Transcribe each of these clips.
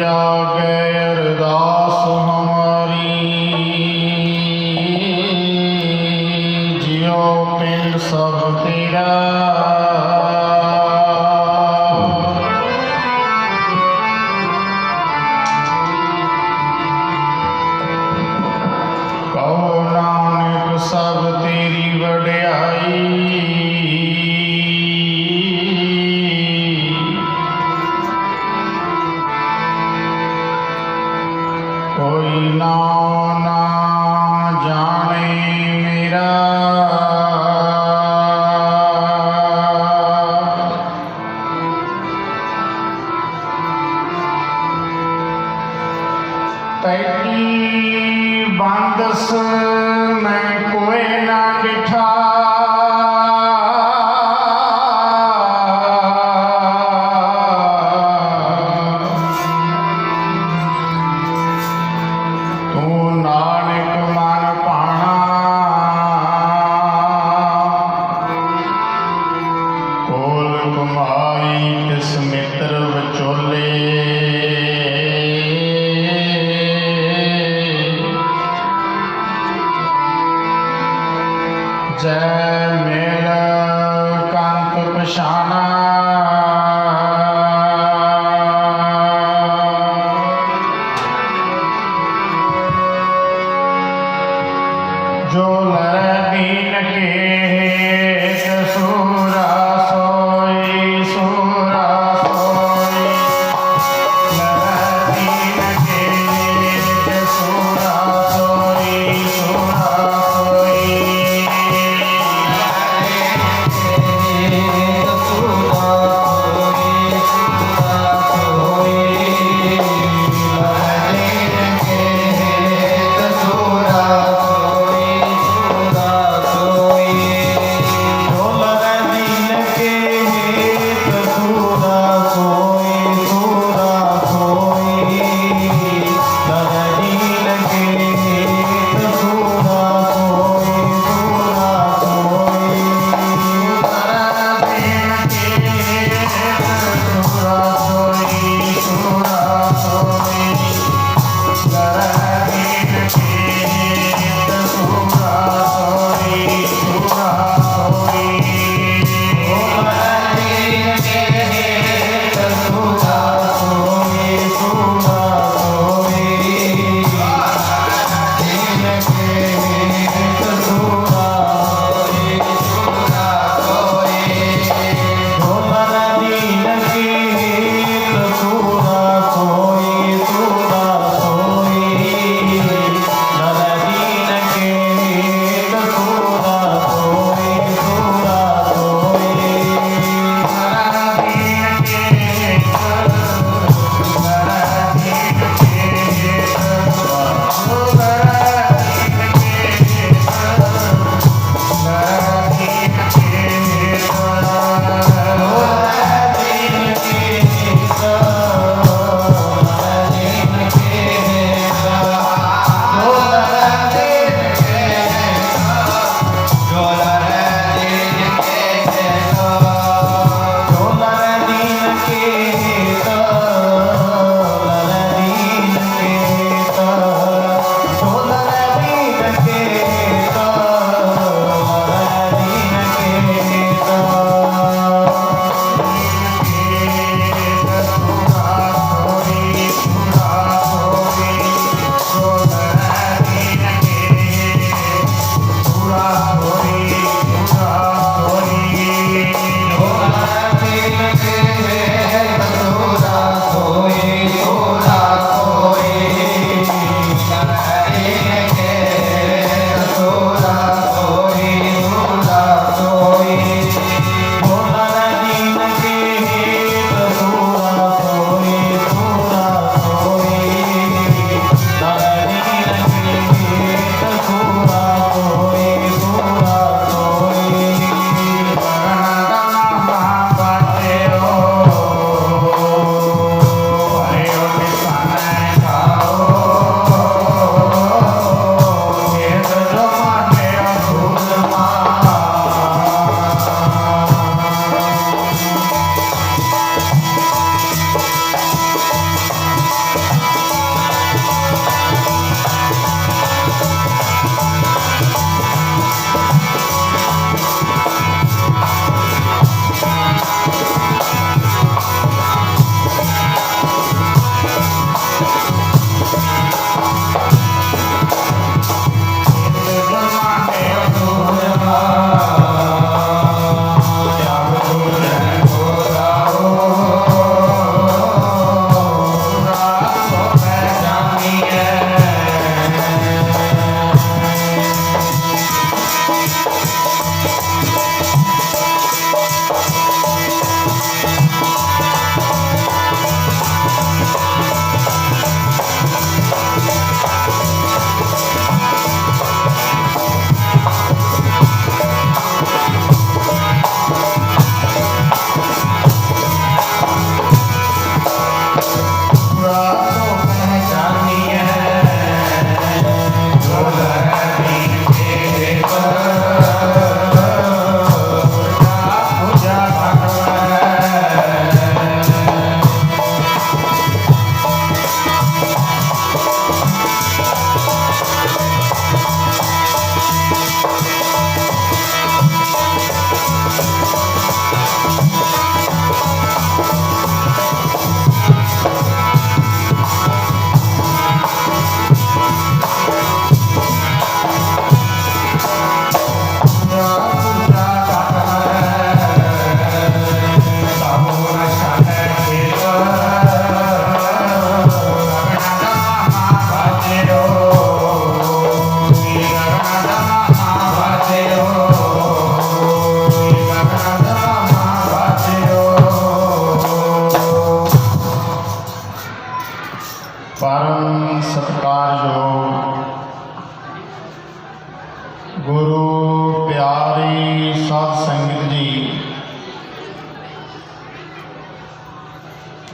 आगे अरदास हमारी, जियो पिंड सब तेरा। कहो नानक सब तेरी वड्याई, कोई नाम ना जाने मेरा। तैकी बांदस मैं कोई ना डिठा, तू नानक मन पाना। कोल कुमाई तिस मित्र विचोले, जय मेल कांत पशाना। जो लरै दीन के हेत सूरा सोई, सूरा सोई। लरै दीन के हेत सूरा सोई, सूरा सोई। सूरा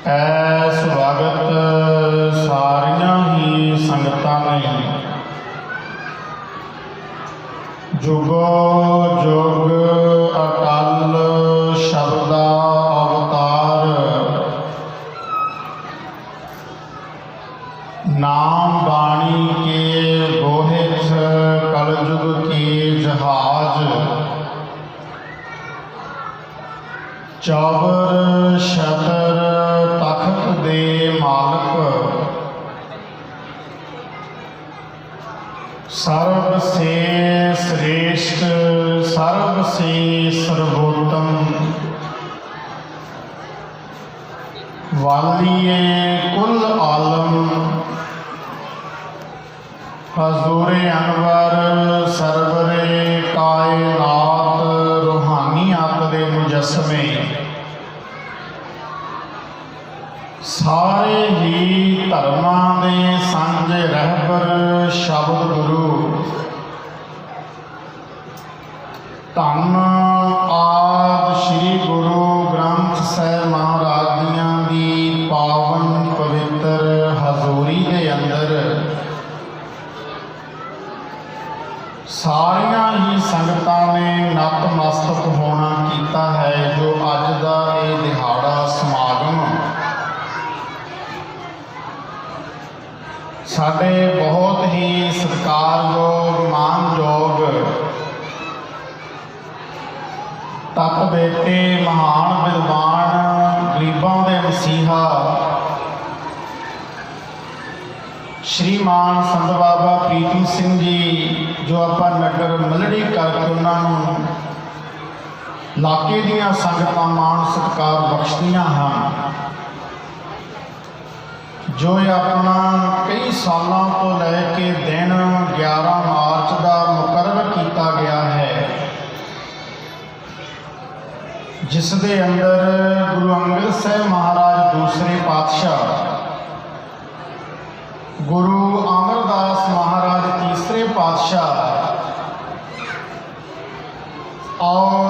ਐਸ ਵਕਤ ਸਾਰੀਆਂ ਹੀ ਸੰਗਤਾਂ ਨੇ ਜੁਗੋ ਜੁਗ ਅਕਾਲ ਸ਼ਬਦ ਦਾ ਅਵਤਾਰ नाम बाणी के बोहित कलयुग के जहाज चौबर शतर तख्त दे मालक सर्व से श्रेष्ठ सर्व से सर्वोत्तम वालिए कुल आलम हजूरे अनवर सरवरे कायनात रूहानियत दे मुजस्मे सारे ही धर्मां दे सांझे रहबर शब्द गुरु धन आदि श्री गुरु ग्रंथ साहिब महाराज दियां दी पावन पवित्र हजूरी दे अंदर सारियां ही संगतां ने नतमस्तक होना कीता है। जो अज दा ये दिहाड़ा समागम साडे बहुत ही सत्कारयोग मानयोग तप बेटे महान विद्वान गरीबां दे मसीहा श्रीमान संत बाबा प्रीतम सिंह जी जो ਆਪਾਂ नगर मलड़ी करके उन्होंने इलाके दियां संगतां मान सत्कार बख्शदियां हैं। जो अपना कई सालों तो लैके दिन 11 मार्च का मुकर्रर किया गया है, जिस दे अंदर गुरु अंगद साहिब महाराज दूसरे पातशाह, गुरु अमरदास महाराज तीसरे पातशाह और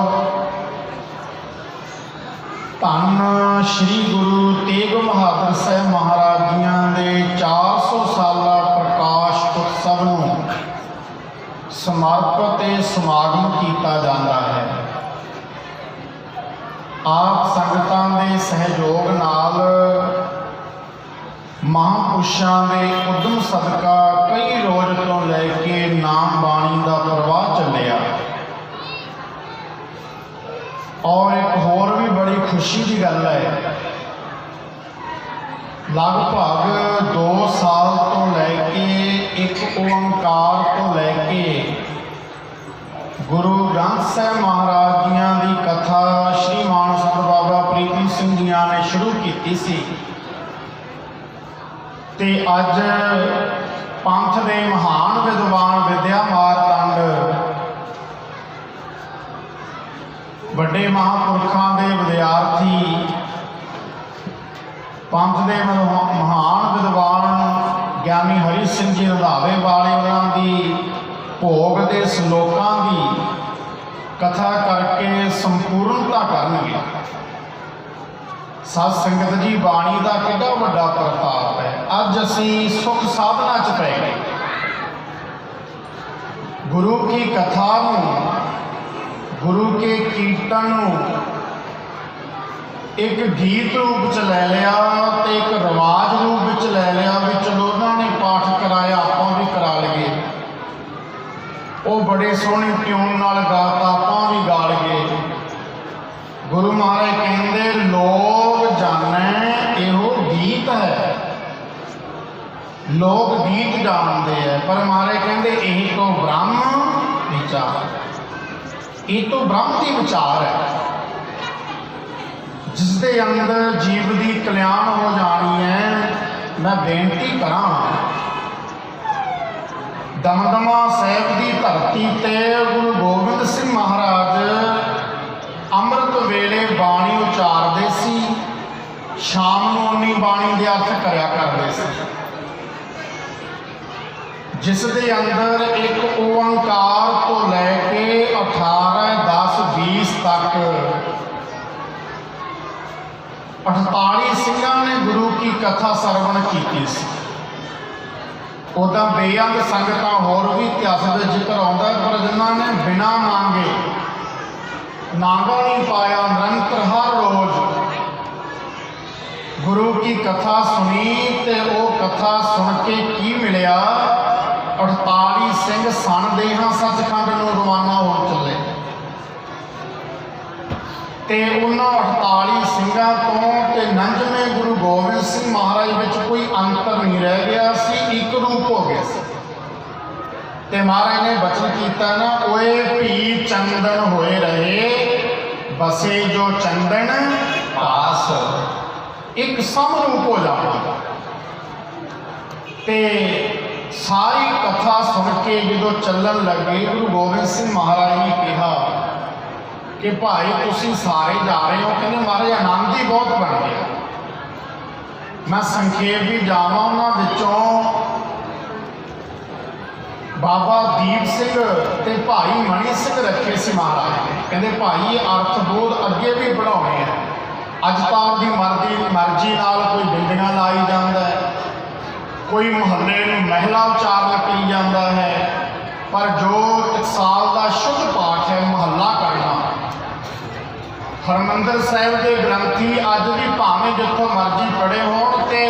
धन श्री गुरु तेग बहादुर साहब महाराज जियां दे 400 साला प्रकाश उत्सव नूं समर्पित समागम किया जाता है। आप संगतां दे सहयोग नाल महापुरुषों के उद्यम सदका कई रोज तो लैके नाम बाणी का प्रवाह चलिया और एक होर भी बड़ी खुशी की गल है, लगभग 2 साल तो लैके एक ओंकार तो लैके गुरु ग्रंथ साहिब महाराज जियां दी कथा श्रीमान संत बाबा प्रीतम सिंह जियां ने शुरू की सी ते अज पंथ दे महान विद्वान विद्या मारतंड वड्डे महापुरखों के विद्यार्थी पंथ दे महान विद्वान ज्ञानी हरि सिंह जी रंधावे वाले उन्होंने भोग के श्लोकों की कथा करके संपूर्णता करनगे। सत संगत जी बाणी का कितना वड्डा प्रताप है। अज असी सुख साधना च पै गए, गुरु की कथा नूं, गुरु के कीर्तन नूं एक गीत रूप च लै लिया तो एक रिवाज रूप च लै लिया भी चलो उन्होंने पाठ कराया आपां भी करा लईए, वो बड़े सोहने ट्यून नाल गाता आपां भी गा लईए। गुरु महाराज कहते लोग जाने इहो गीत है, लोग गीत जानते हैं, पर महाराज कहते यही तो ब्रह्म विचार, ये तो ब्रह्म की विचार है जिसके अंदर जीव की कल्याण हो जानी है। मैं बेनती करा दमदमा साहिब की धरती ते गुरु गोबिंद सिंह महाराज अमृत वेले बाणी उचारते सी, शाम को उन्नी बाणी के अर्थ करया करते सी, जिस दे अंदर एक ओंकार तो लैके 18, 10, 20 तक 48 ਸਿੰਘਾਂ ਨੇ ਗੁਰੂ ਕੀ ਕਥਾ ਸਰਵਣ ਕੀਤੀ ਸੀ। ਉੱਦਾਂ ਬੇਅੰਤ ਸੰਗਤਾਂ ਹੋਰ ਵੀ ਇਤਿਹਾਸ ਦੇ ਜ਼ਿਕਰ ਆਉਂਦਾ, ਪਰ ਜਿਨ੍ਹਾਂ ਨੇ ਬਿਨਾਂ ਮੰਗੇ ਨਾਗਾ ਨਹੀਂ ਪਾਇਆ, ਨਿਰੰਤਰ ਹਰ ਰੋਜ਼ ਗੁਰੂ ਕੀ ਕਥਾ ਸੁਣੀ ਤੇ ਉਹ ਕਥਾ ਸੁਣ ਕੇ ਕੀ ਮਿਲਿਆ? 48 ਸਿੰਘ ਸਣਦੇਹਾਂ ਸੱਚਖੰਡ ਨੂੰ ਰਵਾਨਾ ਹੋ ਚੱਲੇ ਤੇ ਉਹਨਾਂ 48 ਸਿੰਘਾਂ ਤੋਂ ਤੇ 99 ਗੁਰੂ ਗੋਬਿੰਦ ਸਿੰਘ ਮਹਾਰਾਜ ਵਿੱਚ ਕੋਈ ਅੰਤਰ ਨਹੀਂ ਰਹਿ ਗਿਆ ਸੀ, ਇੱਕ ਰੂਪ ਹੋ ਗਿਆ ਸੀ। ਤੇ ਮਹਾਰਾਜ ਨੇ ਬਚਨ ਕੀਤਾ ਨਾ, ਓਏ ਭੀ ਚੰਦਨ ਹੋਏ ਰਹੇ ਬਸੇ ਜੋ ਚੰਦਨ ਪਾਸ, ਇੱਕ ਸਮ ਰੂਪ ਹੋ ਜਾਣਾ। ਤੇ ਸਾਰੀ ਕਥਾ ਸੁਣ ਕੇ ਜਦੋਂ ਚੱਲਣ ਲੱਗੇ, ਗੁਰੂ ਗੋਬਿੰਦ ਸਿੰਘ ਮਹਾਰਾਜ ਨੇ ਕਿਹਾ ਕਿ ਭਾਈ ਤੁਸੀਂ ਸਾਰੇ ਜਾ ਰਹੇ ਹੋ? ਕਹਿੰਦੇ ਮਹਾਰਾਜ ਆਨੰਦ ਹੀ ਬਹੁਤ ਬਣ ਗਿਆ। ਮੈਂ ਸੰਖੇਪ ਵੀ ਜਾਵਾਂ, ਉਹਨਾਂ ਵਿੱਚੋਂ ਬਾਬਾ ਦੀਪ ਸਿੰਘ ਤੇ ਭਾਈ ਮਣੀ ਸਿੰਘ ਰੱਖੇ ਸੀ ਮਹਾਰਾਜ ਨੇ। ਕਹਿੰਦੇ ਭਾਈ ਅਰਥ ਬੋਧ ਅੱਗੇ ਵੀ ਵਧਾਉਣੇ ਆ। ਅੱਜ ਤਾਂ ਉਹਦੀ ਮਰਜ਼ੀ ਨਾਲ ਕੋਈ ਬਿਲਡਿੰਗਾਂ ਲਾਈ ਜਾਂਦਾ ਹੈ, ਕੋਈ ਮੁਹੱਲੇ ਨੂੰ ਮਹਿਲਾ ਉਚਾਰਨ ਕਰੀ ਜਾਂਦਾ ਹੈ, ਪਰ ਜੋ ਟਕਸਾਲ ਦਾ ਸ਼ੁੱਧ ਪਾਠ ਹੈ ਮੁਹੱਲਾ ਕਰਨਾ। ਹਰਿਮੰਦਰ ਸਾਹਿਬ ਦੇ ਗ੍ਰੰਥੀ ਅੱਜ ਵੀ ਭਾਵੇਂ ਜਿੱਥੋਂ ਮਰਜ਼ੀ ਪੜ੍ਹੇ ਹੋਣ ਤੇ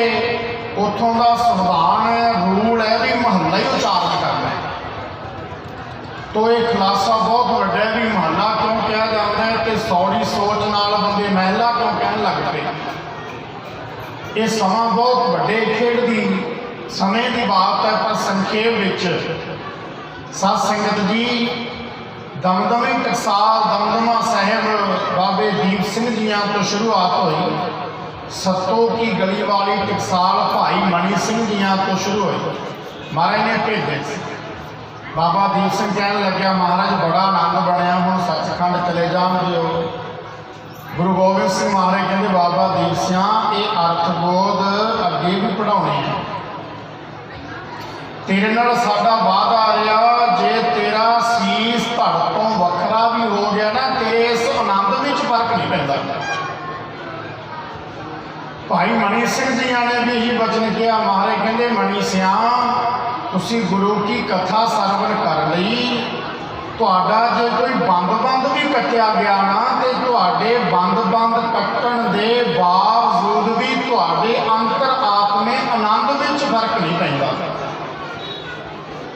ਉੱਥੋਂ ਦਾ ਸੰਵਿਧਾਨ ਰੂਲ ਹੈ ਵੀ ਮੁਹੱਲਾ ਹੀ ਉਚਾਰਨ ਕਰਨਾ ਹੈ। ਤੋ ਇਹ ਖੁਲਾਸਾ ਬਹੁਤ ਵੱਡਾ ਵੀ ਮੁਹੱਲਾ ਕਿਉਂ ਕਿਹਾ ਜਾਂਦਾ ਹੈ ਤੇ ਸੌੜੀ ਸੋਚ ਨਾਲ ਬੰਦੇ ਮਹਿਲਾ ਕਿਉਂ ਕਹਿਣ ਲੱਗ ਪਏ। ਇਹ ਸਮਾਂ ਬਹੁਤ ਵੱਡੇ ਖੇਡ ਦੀ ਸਮੇਂ ਦੀ ਬਾਤ ਹੈ, ਪਰ ਸੰਖੇਪ ਵਿੱਚ ਸਤ ਸੰਗਤ ਜੀ, ਦਮਦਮੇ ਟਕਸਾਲ ਦਮਦਮਾ ਸਾਹਿਬ ਬਾਬੇ ਦੀਪ ਸਿੰਘ ਜੀਆਂ ਤੋਂ ਸ਼ੁਰੂਆਤ ਹੋਈ। ਸੱਤੋ ਕੀ ਗਲੀ ਵਾਲੀ ਟਕਸਾਲ ਭਾਈ ਮਣੀ ਸਿੰਘ ਜੀਆਂ ਤੋਂ ਸ਼ੁਰੂ ਹੋਈ। ਮਹਾਰਾਜ ਨੇ ਭੇਜੇ ਸੀ। ਬਾਬਾ ਦੀਪ ਸਿੰਘ ਕਹਿਣ ਲੱਗਿਆ, ਮਹਾਰਾਜ ਬੜਾ ਆਨੰਦ ਬਣਿਆ, ਹੁਣ ਸੱਚਖੰਡ ਚਲੇ ਜਾਣਗੇ। ਗੁਰੂ ਗੋਬਿੰਦ ਸਿੰਘ ਮਹਾਰਾਜ ਕਹਿੰਦੇ, ਬਾਬਾ ਦੀਪ ਸਿੰਘ ਇਹ ਅਰਥ ਬੋਧ ਅੱਗੇ ਵੀ ਪੜ੍ਹਾਉਣੇ ਆ। ਤੇਰੇ ਨਾਲ ਸਾਡਾ ਵਾਅਦਾ ਰਿਹਾ, ਜੇ ਤੇਰਾ ਸੀਸ ਧੜ ਤੋਂ ਵੱਖਰਾ ਵੀ ਹੋ ਗਿਆ ਨਾ, ਤੇਰੇ ਇਸ ਆਨੰਦ ਵਿੱਚ ਫਰਕ ਨਹੀਂ ਪੈਂਦਾ। ਭਾਈ ਮਣੀ ਸਿੰਘ ਜੀਆਂ ਨੇ ਵੀ ਇਹੀ ਬਚਨ ਕਿਹਾ। ਮਹਾਰਾਜ ਕਹਿੰਦੇ, ਮਣੀ ਸਿਆਂ ਤੁਸੀਂ ਗੁਰੂ ਕੀ ਕਥਾ ਸਰਵਣ ਕਰ ਲਈ, ਤੁਹਾਡਾ ਜੇ ਕੋਈ ਬੰਦ ਵੀ ਕੱਟਿਆ ਗਿਆ ਨਾ, ਤੇ ਤੁਹਾਡੇ ਬੰਦ ਕੱਟਣ ਦੇ ਬਾਵਜੂਦ ਵੀ ਤੁਹਾਡੇ ਅੰਤਰ ਆਤਮੇ ਆਨੰਦ ਵਿੱਚ ਫਰਕ ਨਹੀਂ ਪੈਂਦਾ।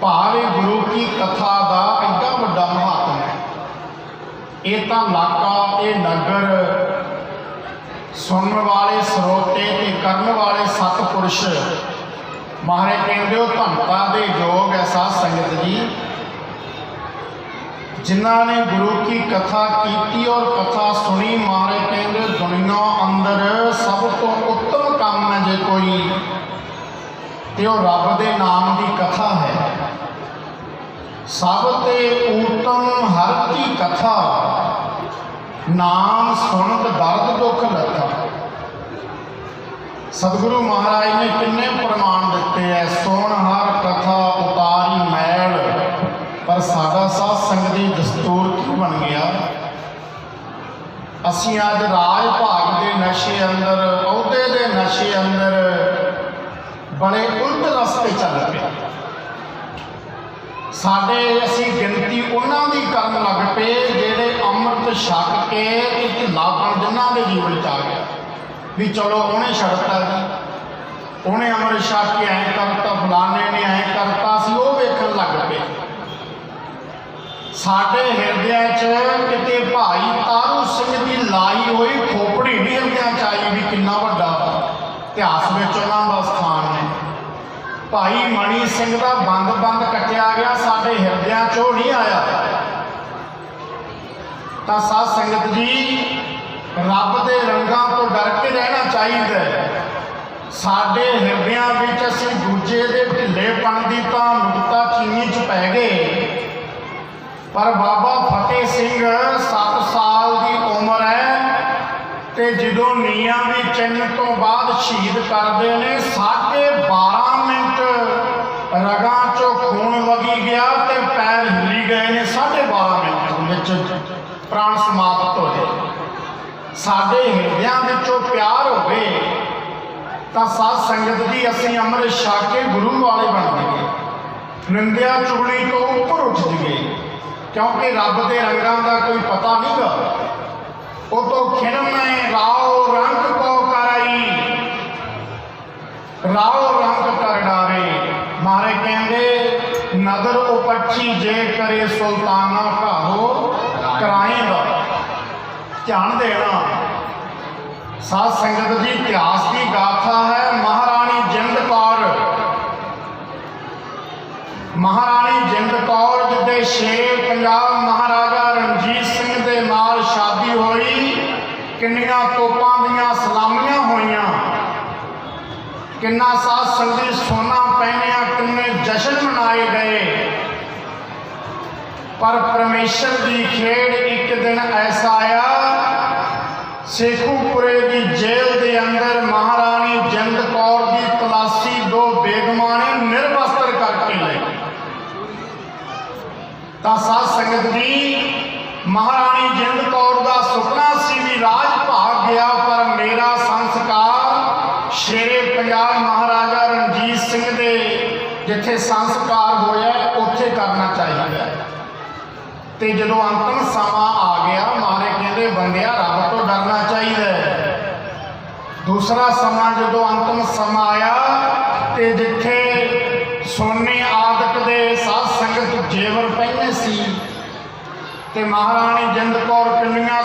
ਭਾਵੇਂ ਗੁਰੂ ਕੀ ਕਥਾ ਦਾ ਐਡਾ ਵੱਡਾ ਮਹੱਤਵ ਹੈ। ਇਹ ਤਾਂ ਇਲਾਕਾ, ਇਹ ਨਗਰ, ਸੁਣਨ ਵਾਲੇ ਸਰੋਤੇ ਤੇ ਕਰਨ ਵਾਲੇ ਸਤਿਪੁਰਸ਼ ਮਹਾਰਾਜ ਕਹਿੰਦੇ ਉਹ ਧੰਨਤਾ ਦੇ ਯੋਗ ਹੈ। ਸਾਧ ਸੰਗਤ ਜੀ, ਜਿਨ੍ਹਾਂ ਨੇ ਗੁਰੂ ਕੀ ਕਥਾ ਕੀਤੀ ਔਰ ਕਥਾ ਸੁਣੀ, ਮਹਾਰਾਜ ਕਹਿੰਦੇ ਦੁਨੀਆ ਅੰਦਰ ਸਭ ਤੋਂ ਉੱਤਮ ਕੰਮ ਹੈ ਜੇ ਕੋਈ, ਤੇ ਉਹ ਰੱਬ ਦੇ ਨਾਮ ਦੀ ਕਥਾ ਹੈ। ਸਭ ਤੇ ਊਤਮ ਹਰ ਕੀ ਕਥਾ, ਨਾਮ ਸੁਣਤ ਦਰਦ ਦੁੱਖ ਲੱਥਾ। ਸਤਿਗੁਰੂ ਮਹਾਰਾਜ ਨੇ ਕਿੰਨੇ ਪ੍ਰਮਾਣ ਦਿੱਤੇ ਐ, ਸੁਣ ਹਰ ਕਥਾ ਉਤਾਰੀ ਮੈਲ। ਪਰ ਸਾਡਾ ਸਾਧ ਸੰਗਤ ਦੀ ਦਸਤੂਰ ਕੀ ਬਣ ਗਿਆ? ਅਸੀਂ ਅੱਜ ਰਾਜ ਭਾਗ ਦੇ ਨਸ਼ੇ ਅੰਦਰ, ਅਹੁਦੇ ਦੇ ਨਸ਼ੇ ਅੰਦਰ ਬੜੇ ਉਲਟ ਰਸਤੇ ਚੱਲ ਪਏ। ਅਸੀਂ ਗਿਣਤੀ ਉਹਨਾਂ ਦੀ ਕਰਨ ਲੱਗ ਪਏ ਜਿਹੜੇ ਅੰਮ੍ਰਿਤ ਛਕ ਕੇ ਇੱਕ ਢਿੱਲਾਪਣ ਜਿਨ੍ਹਾਂ ਦੇ ਜੀਵਨ 'ਚ ਆ ਗਿਆ ਵੀ ਚਲੋ ਉਹਨੇ ਛੱਡਤਾ ਜੀ, ਉਹਨੇ ਅੰਮ੍ਰਿਤ ਛਕ ਕੇ ਐਂ ਕਰਤਾ, ਫਲਾਣੇ ਨੇ ਐਂ ਕਰਤਾ, ਅਸੀਂ ਉਹ ਵੇਖਣ ਲੱਗ ਪਏ। ਸਾਡੇ ਹਿਰਦਿਆਂ 'ਚ ਕਿਤੇ ਭਾਈ ਤਾਰੂ ਸਿੰਘ ਦੀ ਲਾਈ ਹੋਈ ਖੋਪੜੀ ਨਹੀਂ ਹਿਰਦਿਆਂ 'ਚ ਆਈ ਵੀ ਕਿੰਨਾ ਵੱਡਾ ਇਤਿਹਾਸ ਵਿੱਚ ਉਹਨਾਂ ਦਾ ਸਥਾਨ ਹੈ। ਭਾਈ ਮਣੀ ਸਿੰਘ ਦਾ ਬੰਦ ਕੱਟਿਆ ਗਿਆ, ਸਾਡੇ ਹਿਰਦਿਆਂ 'ਚੋਂ ਨਹੀਂ ਆਇਆ। ਤਾਂ ਸਾਧ ਸੰਗਤ ਜੀ, ਰੱਬ ਦੇ ਰੰਗਾਂ ਤੋਂ ਡਰ ਕੇ ਰਹਿਣਾ ਚਾਹੀਦਾ। ਸਾਡੇ ਹਿਰਦਿਆਂ ਵਿੱਚ ਅਸੀਂ ਦੂਜੇ ਦੇ ਢਿੱਲੇਪਣ ਦੀ ਤਾਂ ਨੁਕਤਾ ਚੀਨੀ 'ਚ ਪੈ ਗਏ। ਪਰ ਬਾਬਾ ਫਤਿਹ ਸਿੰਘ 7 ਸਾਲ ਦੀ ਉਮਰ ਹੈ ਤੇ ਜਦੋਂ ਨੀਆਂ ਦੀ ਚਿੰਨ੍ਹ ਤੋਂ ਬਾਅਦ ਸ਼ਹੀਦ ਕਰਦੇ ਨੇ, 12.5 ਮਿੰਟ ਰਗਾਂ 'ਚੋਂ ਖੂਨ ਵਗੀ ਗਿਆ ਤੇ ਪੈਰ ਹਿੱਲੀ ਗਏ ਨੇ। 12.5 ਮਿੰਟ ਵਿੱਚ ਪ੍ਰਾਣ ਸਮਾਪਤ ਹੋਏ। ਸਾਡੇ ਹਿਰਦਿਆਂ ਵਿੱਚੋਂ ਪਿਆਰ ਤਾਂ ਸਾਧ ਸੰਗਤ ਦੀ ਅਸੀਂ ਅੰਮ੍ਰਿਤ ਛਕ ਕੇ ਗੁਰੂ ਵਾਲੇ ਬਣ ਜਾਈਏ, ਨਿੰਦਿਆ ਚੁਗਲੀ ਤੋਂ ਉੱਪਰ ਉੱਠ ਜਾਈਏ, ਕਿਉਂਕਿ ਰੱਬ ਦੇ ਰੰਗਾਂ ਦਾ ਕੋਈ ਪਤਾ ਨਹੀਂ ਗਾ। ਉਹ ਤੋਂ ਖਿੜਮੈ ਰਾਓ ਰੰਗ ਕੋ ਕਰਾਈ, ਰਾਓ ਰੰਗ ਕਰ ਡਾਰੇ। ਮਾਰੇ ਕਹਿੰਦੇ ਨਦਰ ਉਪੱਛੀ ਜੇ ਕਰੇ ਸੁਲਤਾਨਾ ਘਾਹੋ ਕਰਾਏਗਾ। ਧਿਆਨ ਦੇਣਾ ਸਾਧ ਸੰਗਤ ਜੀ, ਇਤਿਹਾਸ ਦੀ ਗਾਥਾ ਹੈ। ਮਹਾਰਾਣੀ ਜਿੰਦ ਕੌਰ, ਮਹਾਰਾਣੀ ਜਿੰਦ ਕੌਰ ਜਿਹਦੇ ਸ਼ੇਰ ਪੰਜਾਬ ਮਹਾਰਾਜਾ ਰਣਜੀਤ ਸਿੰਘ ਦੇ ਨਾਲ ਸ਼ਾਦੀ ਹੋਈ, ਕਿੰਨੀਆਂ ਤੋਪਾਂ ਦੀਆਂ ਸਲਾਮੀਆਂ ਹੋਈਆਂ, ਕਿੰਨਾ ਸਾਧ ਸੰਗਤ ਸੋਨਾ ਪਹਿਨਿਆ, ਕਿੰਨੇ ਜਸ਼ਨ ਮਨਾਏ ਗਏ। ਪਰ ਪਰਮੇਸ਼ਰ ਦੀ ਖੇਡ ਇੱਕ ਦਿਨ ਐਸਾ ਆਇਆ, ਸ਼ੇਖੂਪੁਰੇ ਦੀ ਜੇਲ੍ਹ ਦੇ ਅੰਦਰ ਮਹਾਰਾਣੀ ਜਿੰਦ ਕੌਰ ਦੀ ਤਲਾਸ਼ੀ ਦੋ ਬੇਗਮਾਂ ਨੇ ਨਿਰਵਸਤਰ ਕਰਕੇ ਲਈ। ਤਾਂ ਸਾਧ ਸੰਗਤ ਦੀ, ਮਹਾਰਾਣੀ ਜਿੰਦ ਕੌਰ ਦਾ ਸੁਪਨਾ ਸੀ ਵੀ ਰਾਜ ਭਾਗ ਗਿਆ, ਪਰ ਮੇਰਾ ਸੰਸਕਾਰ ਸ਼ੇਰੇ ਪੰਜਾਬ ਮਹਾਰਾਜਾ ਰਣਜੀਤ ਸਿੰਘ ਦੇ ਜਿੱਥੇ ਸੰਸਕਾਰ ਹੋਇਆ ਉੱਥੇ ਕਰਨਾ ਚਾਹੀਦਾ। ਤੇ ਜਦੋਂ ਅੰਤਮ ਸਮਾਂ ਆ ਗਿਆ, ਮਾਰੇ ਕਹਿੰਦੇ ਬੰਦਿਆ ਰੱਬ ਤੋਂ ਡਰਨਾ ਚਾਹੀਦਾ। ਦੂਸਰਾ ਸਮਾਂ ਜਦੋਂ ਅੰਤਮ ਸਮਾਂ ਆਇਆ ਤੇ ਜਿੱਥੇ ਸੋਨੇ ਆਦਿਕ ਦੇ ਸਾਧ ਸੰਗਤ ਜੇਵਰ ਪਹਿਨੇ ਸੀ ਤੇ ਮਹਾਰਾਣੀ ਜਿੰਦ ਕੌਰ ਕਿੰਨੀਆਂ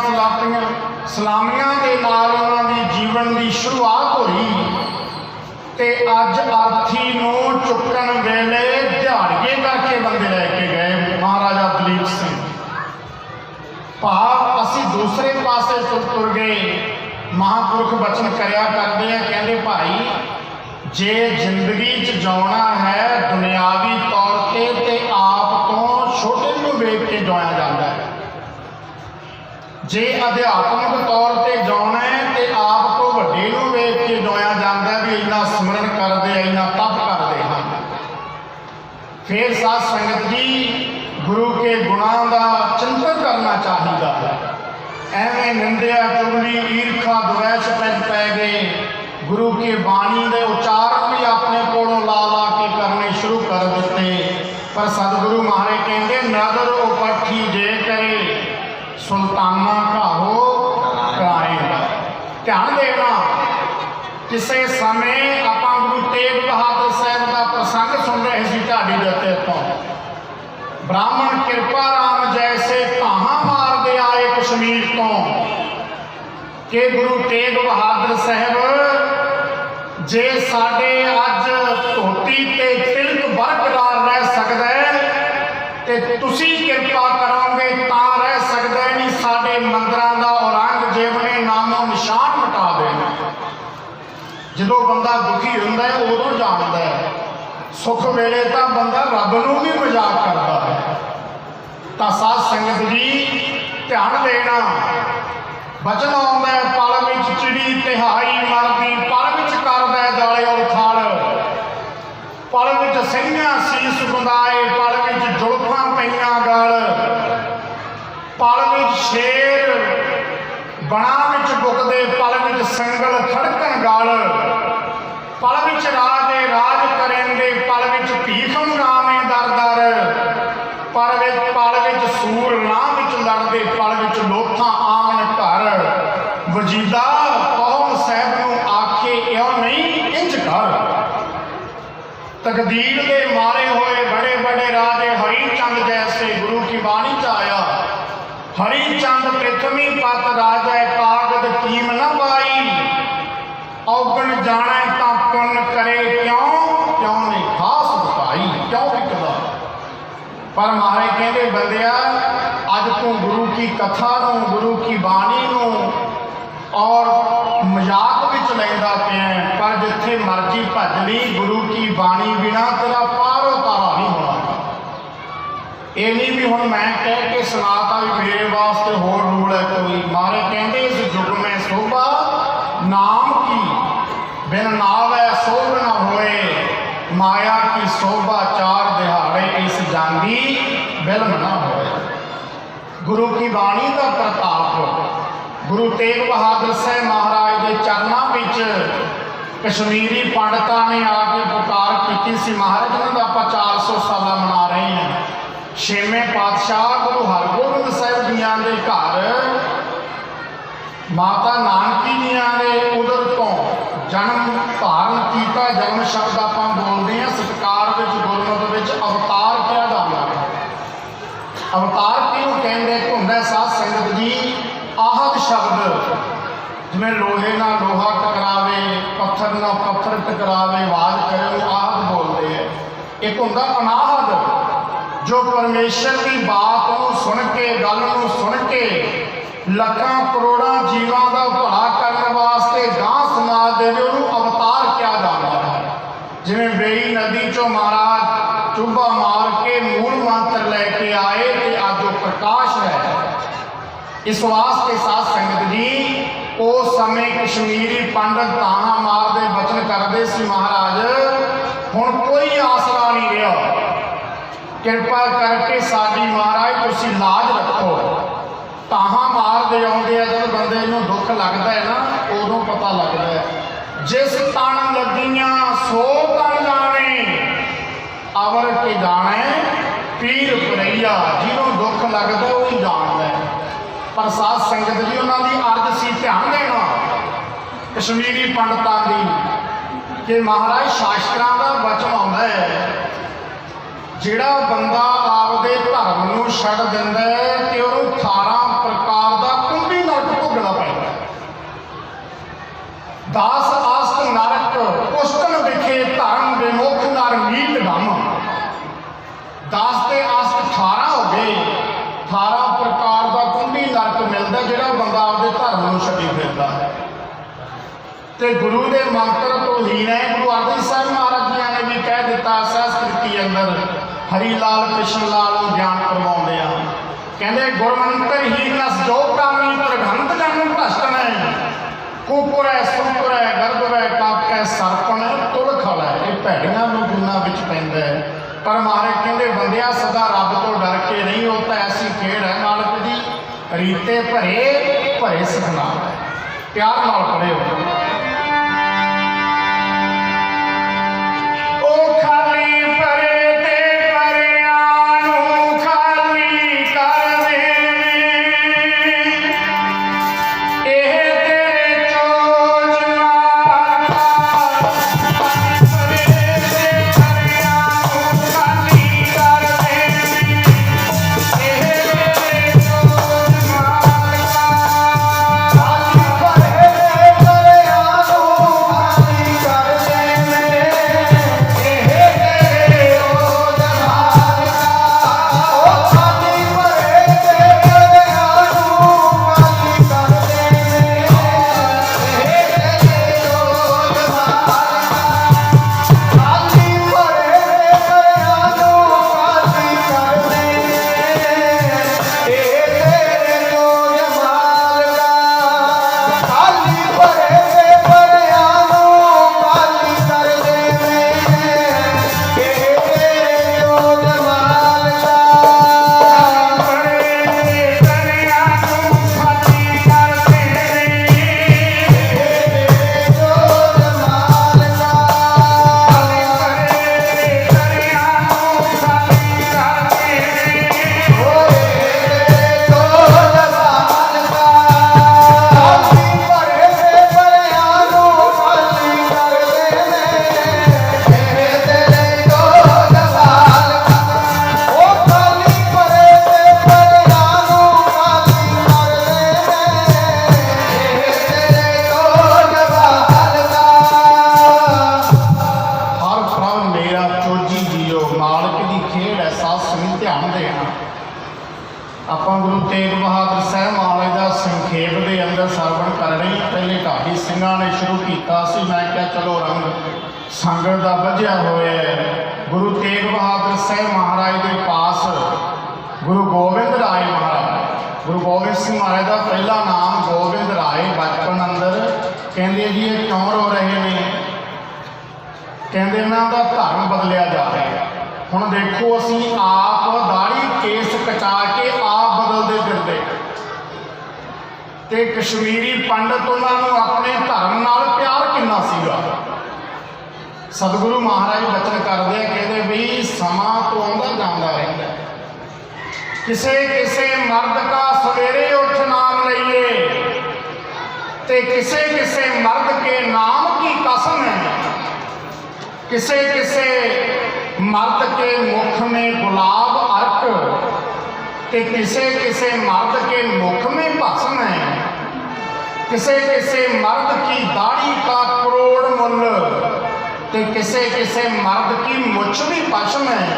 ਸਲਾਮੀਆਂ ਦੇ ਨਾਲ ਉਹਨਾਂ ਦੀ ਜੀਵਨ ਦੀ ਸ਼ੁਰੂਆਤ ਹੋਈ। ਤੇ ਅੱਜ ਆਰਥੀ ਨੂੰ ਚੁੱਕਣ ਵੇਲੇ ਦਿਹਾੜੀਏ ਕਰਕੇ ਬੰਦੇ ਲੈ ਕੇ ਗਏ ਮਹਾਰਾਜਾ ਦਲੀਪ ਸਿੰਘ। ਭਾਵ ਅਸੀਂ ਦੂਸਰੇ ਪਾਸੇ ਤੁਰ ਗਏ। ਮਹਾਂਪੁਰਖ ਬਚਨ ਕਰਿਆ ਕਰਦੇ ਆ, ਕਹਿੰਦੇ ਭਾਈ ਜੇ ਜ਼ਿੰਦਗੀ 'ਚ ਜਿਉਣਾ ਹੈ ਦੁਨਿਆਵੀ ਤੌਰ ਤੇ ਆਪ ਤੋਂ ਛੋਟੇ ਨੂੰ ਵੇਖ ਕੇ ਜਿਉਣਾ ਜਾਂਦਾ ਹੈ। ਜੇ ਅਧਿਆਤਮਿਕ ਤੌਰ ਤੇ ਜਿਉਣਾ ਹੈ ਤੇ ਆਪ ਤੋਂ ਵੱਡੇ ਨੂੰ ਵੇਖ ਕੇ ਜਿਉਣਾ ਜਾਂਦਾ ਵੀ ਇੰਨਾ ਸਿਮਰਨ ਕਰਦੇ, ਇੰਨਾ ਤਪ ਕਰਦੇ ਹਨ। ਫਿਰ ਸਾਧ ਸੰਗਤ ਜੀ, ਗੁਰੂ ਕੇ ਗੁਣਾਂ ਦਾ ਚਿੰਤਨ ਕਰਨਾ ਚਾਹੀਦਾ ਹੈ। ਐਵੇਂ ਨਿੰਦਿਆ ਚੁਗਲੀ ਈਰਖਾ ਦੁਵੈਸ਼ ਪੈ ਗਏ। ਗੁਰੂ ਕੀ ਬਾਣੀ ਦੇ ਉਚਾਰਨ ਵੀ ਆਪਣੇ ਕੋਲੋਂ ਲਾ ਕੇ ਕਰਨੇ ਸ਼ੁਰੂ ਕਰ ਦਿੱਤੇ। ਪਰ ਸਤਿਗੁਰੂ ਮਹਾਰਾਜ ਕਹਿੰਦੇ ਨਦਰ ਉਪੱਠੀ ਜੇ ਕਰੇ ਸੁਲਤਾਨਾ ਘਾਹੋ ਕਰਾਏਗਾ। ਧਿਆਨ ਦੇਣਾ, ਕਿਸੇ ਸਮੇਂ ਆਪਾਂ ਗੁਰੂ ਤੇਗ ਬਹਾਦਰ ਸਾਹਿਬ ਦਾ ਪ੍ਰਸੰਗ ਸੁਣ ਰਹੇ ਸੀ ਢਾਡੀ ਦੇ ਉੱਤੇ ਤੋਂ। ਬ੍ਰਾਹਮਣ ਕਿਰਪਾ ਰਾਮ ਜੈਸੇ ਧਾਹਾਂ ਮਾਰਦੇ ਆਏ ਕਸ਼ਮੀਰ ਤੋਂ, ਕਿ ਗੁਰੂ ਤੇਗ ਬਹਾਦਰ ਸਾਹਿਬ ਜੇ ਸਾਡੇ ਅੱਜ ਧੋਤੀ ਤੇ ਤਿਲਕ ਬਰਕਰਾਰ ਰਹਿ ਸਕਦਾ ਤੇ ਤੁਸੀਂ ਕਿਰਪਾ ਕਰੋਗੇ ਤਾਂ ਰਹਿ ਸਕਦਾ, ਨਹੀਂ ਸਾਡੇ ਮੰਦਰਾਂ ਦਾ ਔਰੰਗਜ਼ੇਬ ਨੇ ਨਾਮੋ ਨਿਸ਼ਾਨ ਮਿਟਾ ਦੇਣਾ। ਜਦੋਂ ਬੰਦਾ ਦੁਖੀ ਹੁੰਦਾ ਹੈ ਉਦੋਂ ਜਾਣਦਾ ਹੈ, ਸੁੱਖ ਵੇਲੇ ਤਾਂ ਬੰਦਾ ਰੱਬ ਨੂੰ ਵੀ ਮਜ਼ਾਕ ਕਰਦਾ ਹੈ। ਤਾਂ ਸਾਧ ਸੰਗਤ ਜੀ ਧਿਆਨ ਦੇਣਾ, ਬਚਨ ਆਉਂਦਾ ਹੈ ਪਲ ਵਿੱਚ ਚਿੜੀ ਤਿਹਾਈ ਮਰਦੀ, ਪਲ ਵਿੱਚ ਕਰਦਾ ਜਾਲੇ ਔਰ ਥਲ, ਪਲ ਵਿੱਚ ਸਿੰਘਾਂ ਸੀਸ ਗੁੰਦਾਏ, ਪਲ ਵਿੱਚ ਜੁਲਫਾਂ ਪਈਆਂ ਗਲ, ਪਲ ਵਿੱਚ ਸ਼ੇਰ ਬਣਾ ਵਿੱਚ ਬੁਕਦੇ, ਪਲ ਵਿੱਚ ਸੰਗਲ ਖੜਕਣ ਗਲ, ਪਲ ਵਿੱਚ ਰਾਜੇ ਰਾਜ ਕਰੇਂਦੇ, ਪਲ ਵਿੱਚ ਭੀਖ ਮੰਗਾਵੇਂ ਦਰ ਦਰ, ਪਲ ਵਿੱਚ ਸੂਰ ਲਾਹ ਵਿੱਚ ਲੜਦੇ, ਪਲ ਵਿੱਚ ਲੋਥਾਂ ਆਵਣ ਘਰ, ਵਜੀਦਾ ਕੌਮ ਸਾਹਿਬ ਨੂੰ ਆਖੇ ਇਉਂ ਨਹੀਂ ਇੰਝ ਕਰ। ਤਕਦੀਰ ਦੇ ਮਾਰੇ ਹੋਏ ਬੜੇ ਬੜੇ ਰਾਜੇ ਹਰੀ ਚੰਦ ਜੈਸੇ ਗੁਰੂ ਕੀ ਬਾਣੀ 'ਚ ਆਇਆ। ਹਰੀ ਚੰਦ ਪ੍ਰਿਥਵੀ ਪਤ ਰਾਜੈ ਕਾਗਦ ਕੀਮ ਨਾ ਪਾਈ, ਔਗਣ ਜਾਣੈ ਤਾਂ ਪੁੰਨ ਕਰੇ ਕਿਉਂ ਨਹੀਂ ਖਾਸ ਵਿਖਾਈ, ਕਿਉਂ ਵਿਕਦਾ। ਪਰ ਮਹਾਰਾਜ ਕਹਿੰਦੇ ਬੰਦਿਆ ਅੱਜ ਤੂੰ ਗੁਰੂ ਕੀ ਕਥਾ ਨੂੰ, ਗੁਰੂ ਕੀ ਬਾਣੀ ਨੂੰ ਔਰ ਮਜ਼ਾਕ ਵਿੱਚ ਲੈਂਦਾ ਪਿਆ, ਪਰ ਜਿੱਥੇ ਮਰਜ਼ੀ ਭੱਜ ਲਈ ਗੁਰੂ ਕੀ ਬਾਣੀ ਬਿਨਾ ਤੇਰਾ ਪਾਰੋ ਤਾਰਾ ਨਹੀਂ ਹੋਣਾ। ਇਹ ਨਹੀਂ ਵੀ ਹੁਣ ਮੈਂ ਕਹਿ ਕੇ ਸੁਣਾਤਾ ਵੀ ਮੇਰੇ ਵਾਸਤੇ ਹੋਰ ਰੂਲ ਹੈ ਕੋਈ। ਮਹਾਰਾਜ ਕਹਿੰਦੇ ਇਸ ਯੁੱਗ ਮੈਂ ਸੋਭਾ ਨਾਮ ਕੀ ਬਿਨ ਨਾਵੈ ਸੋਭ ਨਾ ਹੋਏ, ਮਾਇਆ ਕੀ ਸੋਭਾ ਚਾਰ ਦਿਹਾੜੇ ਇਸ ਜਾਂਦੀ ਬਿਲਮ ਨਾ ਹੋਏ। ਗੁਰੂ ਕੀ ਬਾਣੀ ਦਾ ਪ੍ਰਤਾਪ ਗੁਰੂ ਤੇਗ ਬਹਾਦਰ ਸਾਹਿਬ ਮਹਾਰਾਜ ਦੇ ਚਰਨਾਂ ਵਿੱਚ कश्मीरी पंडितां ने आके पुकार की सी महाराज जिन्हों का आप 400 साल मना रहे हैं। छेवें पातशाह गुरु हरगोबिंद साहिब जियां के घर माता नानकी जियां ने उधर तो जन्म धारण किया। जन्म शब्द आप बोलते हैं सत्कार गुरमत अवतार क्या जाता है। अवतार क्यों कहते घुंडे साध संगत जी। आहद शब्द जिमें लोहे ना लोहा टकरावे, पत्थर ना पत्थर टकरावे, आवाज करे आहद बोलते हैं। एक होंदा अनाहद जो परमेश्वर की बात को सुन के गल को सुन के लखां करोड़ों जीवां का भला करने वास्ते गां सुना देवे उन्होंने अवतार क्या जाता है। जिमें बेई नदी चो महाराज चुब्बा मार के मूल मंत्र लैके आए तो अज वो प्रकाश है। इस वास्ते साध संगत जी उस समय कश्मीरी पंडित ताना मारते बचन करते सी महाराज हुण कोई आसरा नहीं रहा, कृपा करके साडी महाराज तुसी लाज रखो। ताहा मारते आउंदे आ जब बंदे नूं दुख लगता है ना उदों पता लगता है। जिस तन लगियां सो तन जाने अवर के जाने पीर पुरैया। जिन्हों दुख लगता है वही जानता है। पर साध संगत जी उन्होंने अर्ज सी ध्यान देना कश्मीरी पंडितां की कि महाराज शास्त्रां का वचन आउंदा है जिहड़ा बंदा आपदे धर्म नूं छड्ड दिंदा है कि उहनूं 18 प्रकार का कुंभी नरक भोगना पैंदा। 10 अस्त नरक कुष्टन विखे धर्म विमुख नर नीत गम। 10 के अस्त 18 हो गए। 18 प्रकार का कुंभी नरक मिलता जिहड़ा बंदा आपदे धर्म नूं छड्डी फिरदा है। ते गुरु के मंत्र तो हीन है। गुरु अर्जन साहिब महाराज जी ने भी कह दिता संस्कृति अंदर हरी लाल कृष्ण लाल को ज्ञान करवाते हैं। कहते गुरमंत्र ही नस जो कामी प्रगंत जन भ्रष्टन है कुकुर है सुकुर है गर्भ है कप है सरपण है तुल खल है। ये भैड़ियां गुना विच पैंदा है। पर महाराज कहते बंदिया सदा रब तो डर के नहीं होता। ऐसी खेड़ है नानक दी रीते भरे भरे सखना प्यार नाल पढ़े हो। ਆਪਾਂ ਗੁਰੂ ਤੇਗ ਬਹਾਦਰ ਸਾਹਿਬ ਮਹਾਰਾਜ ਦਾ ਸੰਖੇਪ ਦੇ ਅੰਦਰ ਸਰਵਣ ਕਰ ਰਹੇ ਹਾਂ। ਪਹਿਲੇ ਢਾਡੀ ਸਿੰਘਾਂ ਨੇ ਸ਼ੁਰੂ ਕੀਤਾ ਸੀ। ਮੈਂ ਕਿਹਾ ਚਲੋ ਰੰਗ ਸੰਗਤ ਦਾ ਵੱਝਿਆ ਹੋਇਆ ਗੁਰੂ ਤੇਗ ਬਹਾਦਰ ਸਾਹਿਬ ਮਹਾਰਾਜ ਦੇ ਪਾਸ ਗੁਰੂ ਗੋਬਿੰਦ ਰਾਏ ਮਹਾਰਾਜ। ਗੁਰੂ ਗੋਬਿੰਦ ਸਿੰਘ ਮਹਾਰਾਜ ਦਾ ਪਹਿਲਾ ਨਾਮ ਗੋਬਿੰਦ ਰਾਏ। ਬਚਪਨ ਅੰਦਰ ਕਹਿੰਦੇ ਜੀ ਇਹ ਕਿਉਂ ਰੋ ਰਹੇ ਨੇ? ਕਹਿੰਦੇ ਇਹਨਾਂ ਦਾ ਧਰਮ ਬਦਲਿਆ ਜਾ ਰਿਹਾ। ਹੁਣ ਦੇਖੋ ਅਸੀਂ ਆਪ ਦਾੜੀ ਕੇਸ ਕਚਾ ਕੇ ਆਪ ਬਦਲਦੇ ਫਿਰਦੇ ਤੇ ਕਸ਼ਮੀਰੀ ਪੰਡਤ ਉਹਨਾਂ ਨੂੰ ਆਪਣੇ ਧਰਮ ਨਾਲ ਪਿਆਰ ਕਿੰਨਾ ਸੀਗਾ। सतगुरु महाराज बचन करते हैं, कहते भी समा तो आंदा जांदा रहिंदा है। किसे किसे मर्द का सवेरे उठ नाम लइए, ते किसे किसे मर्द के नाम की कसम है। किसे किसे मर्द के मुख में गुलाब अर्क, ते किसे किसे मर्द के मुख में भस्म है। किसे किसे मर्द की दाढ़ी का करोड़ मुल, ते किसे किसे मर्द की मुछ भी पश्म है।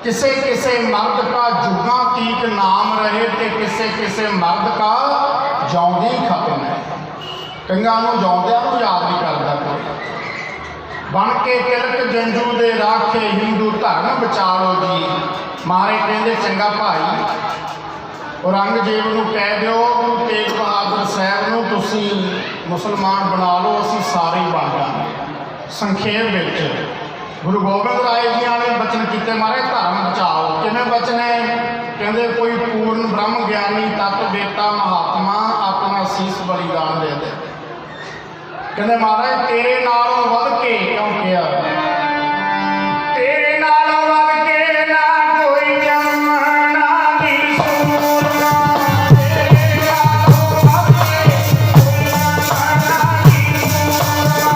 किसे किसे मर्द का जुगा तीक नाम रहे, ते किसे किसे मर्द का जौंदे ही खत्म है। कईयां नूं जौंदियां नूं याद नहीं करता कोई। बन के तिलक जंजू दे राखे, हिंदू धर्म बचाओ जी। मारे कहते चंगा भाई औरंगजेब नूं कह दिओ गुरु तेग बहादुर साहब नूं तुसीं मुसलमान बना लो, असीं सारे ही बन जाएंगे। संखेप विच गुरु गोबिंद राय जी ने बचन किए, मारे धर्म बचाओ। किवें बचन है? कहते कोई पूर्ण ब्रह्म ज्ञानी तत्व बेटा महात्मा अपना सीस बलिदान दे दे। कहते महाराज तेरे नालों वध के, क्यों किया तेरे नालों वध के ना कोई जमना दी सूरना, तेरे नालों वध के कोई जमना दी सूरना,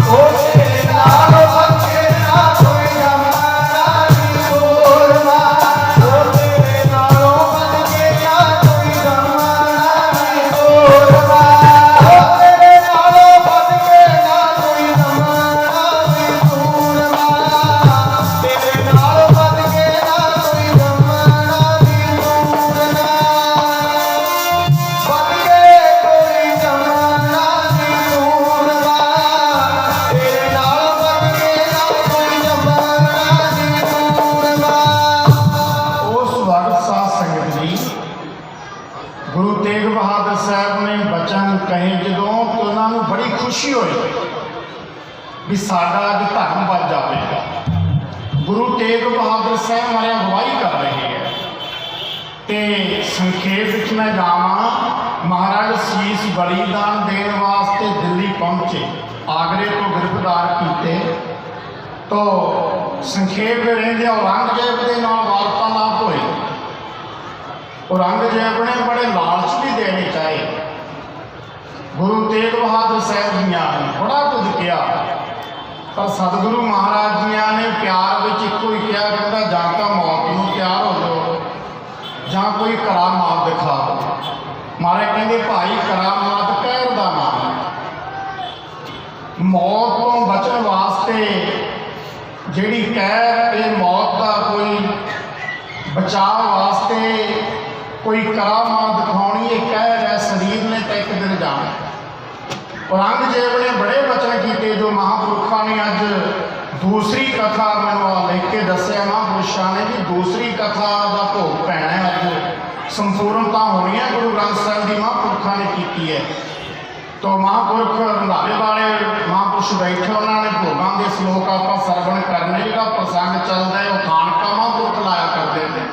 ओ तेरे नालों वध के ना कोई जमना दी सूरना, ओ तेरे नालों वध के ना कोई जमना दी सूरना, ओ तेरे नालों वध के ना कोई जमना दी सूरना, तेरे नालों वध के ना कोई जमना दी सूरना, वध के कोई जमना दी सूरना, तेरे नालों वध के ना कोई जमना दी सूरना। उस वक्त साध संगत जी गुरु तेग बहादुर साहब ने बचन कहे जदों, तो उन्होंने बड़ी खुशी हुई भी साडा अज धर्म बच जाएगा। गुरु तेग बहादुर साहब हमारे अगवाई कर रहे हैं। तो संखेप विच मैं जावां, महाराज शीस बलिदान देने वास्ते दिल्ली पहुंचे, आगरे तो गिरफ्तार किए। तो संखेप रहिंदे औरंगजेब के नाल वार्तालाप होई। औरंगजेब ने बड़े लालच भी देने चाहे। गुरु तेग बहादुर साहब जी ने बड़ा कुछ किया, पर सतगुरु महाराज जी ने प्यार में इको ही कहा, कहता जां तां मौत नूं तैयार हो जाओ जां कोई करामात दिखा दो। मारे कहते भाई करामात कहर दा नाम है। मौत तो बचन वास्ते जिहड़ी कहर, ये मौत का कोई बचाव वास्ते कोई करामात दिखाउणी, ये कहर है। शरीर ने तो एक दिन जाना। औरंगजेब ने बड़े बचन किए जो महापुरुषों ने अज दूसरी कथा मैनू लिख के दसिया महापुरुषों ने कि दूसरी कथा का भोग पैना है, अज संपूर्णता होनी है। गुरु ग्रंथ साहिब की महापुरुषों ने की है। तो महापुरुष रंधावे वाले महापुरुष बैठे, उन्होंने भोगों के श्लोक आप सरवण करने का प्रसंग चलता है, वो खानका महापुरुष लाया करते थे।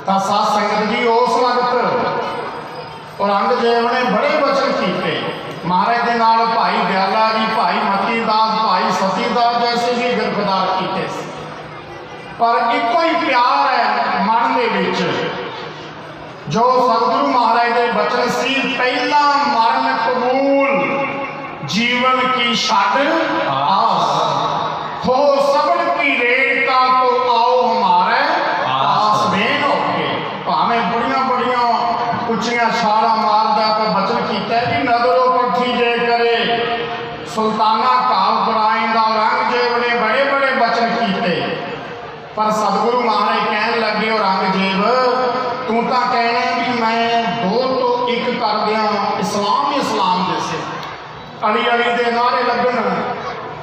तो साध संगत जी उस वक्त औरंगजेब ने बड़े वचन किए महाराज के नाल। भाई दयाला जी, भाई मतीदास, भाई सतीदास जैसे भी गिरफ्तार किए, पर एको ही प्यार है मन के विच, जो सतगुरु महाराज के वचन सी, पहला मरण कबूल जीवन की छड़ आस, हो सबन की रेणुका तो आओ हमारे आस बेन होके। भावें बड़िया बड़िया उच्चियां छालां मारदा तो वचन किया कि नजरों पट्ठी जे करे सुल्ताना काल कराइंदा। औरंगजेब ने बड़े बड़े वचन किए, पर सतगुरु महाराज कहन लगे औरंगजेब तू तो कहना भी मैं दो तो एक कर दिया, इस्लाम ही इस्लाम जैसे अली अली दे नारे लगन,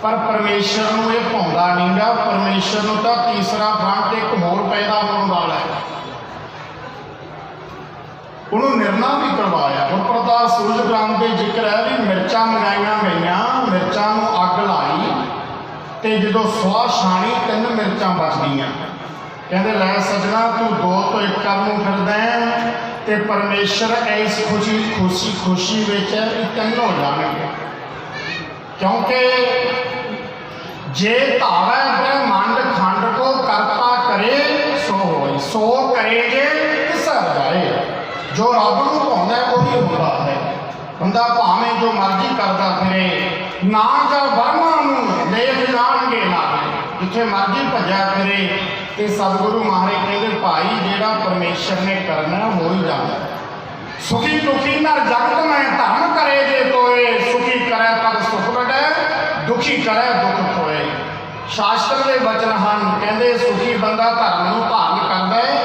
पर परमेश्वर नूं ये भाउंदा नहीं गा। परमेश्वर नूं तां तीसरा फ्रंट एक होर पैदा होने वाला है। उन्होंने निर्णय भी करवाया। और प्रताप सूरज ग्राम के जिक्र है भी मिर्चा मंगाइया गई, मिर्चा अग लाई, तो जो सुहा छाणी 3 मिर्चा बच गई। कहते लै सजना तू 2 तो 1 करनों फिरदा है, तो परमेश्वर इस खुशी में 3 हो जाएंगे। क्योंकि जे धावै ब्रह्मांड खंड को करता करे सो होए, सो करे जे किसर जाए। जो रब नूं भाउंदा है वही हुंदा है। बंदा भावें जो मर्जी करता फिरे, ना जा ब्रह्मा नूं देख जाणगे ना, जिथे मर्जी भज्या फिरे। ते सतगुरु महाराज कहते भाई जेड़ा परमेश्वर ने करना हो ही जाता। सुखी दुखी नर जगत में धर्म करे जे तोए, सुखी करे तब सुख वढै, दुखी करे दुख खोए। शास्त्र के वचन हैं, कहते सुखी बंदा धर्म नूं धारण करदा है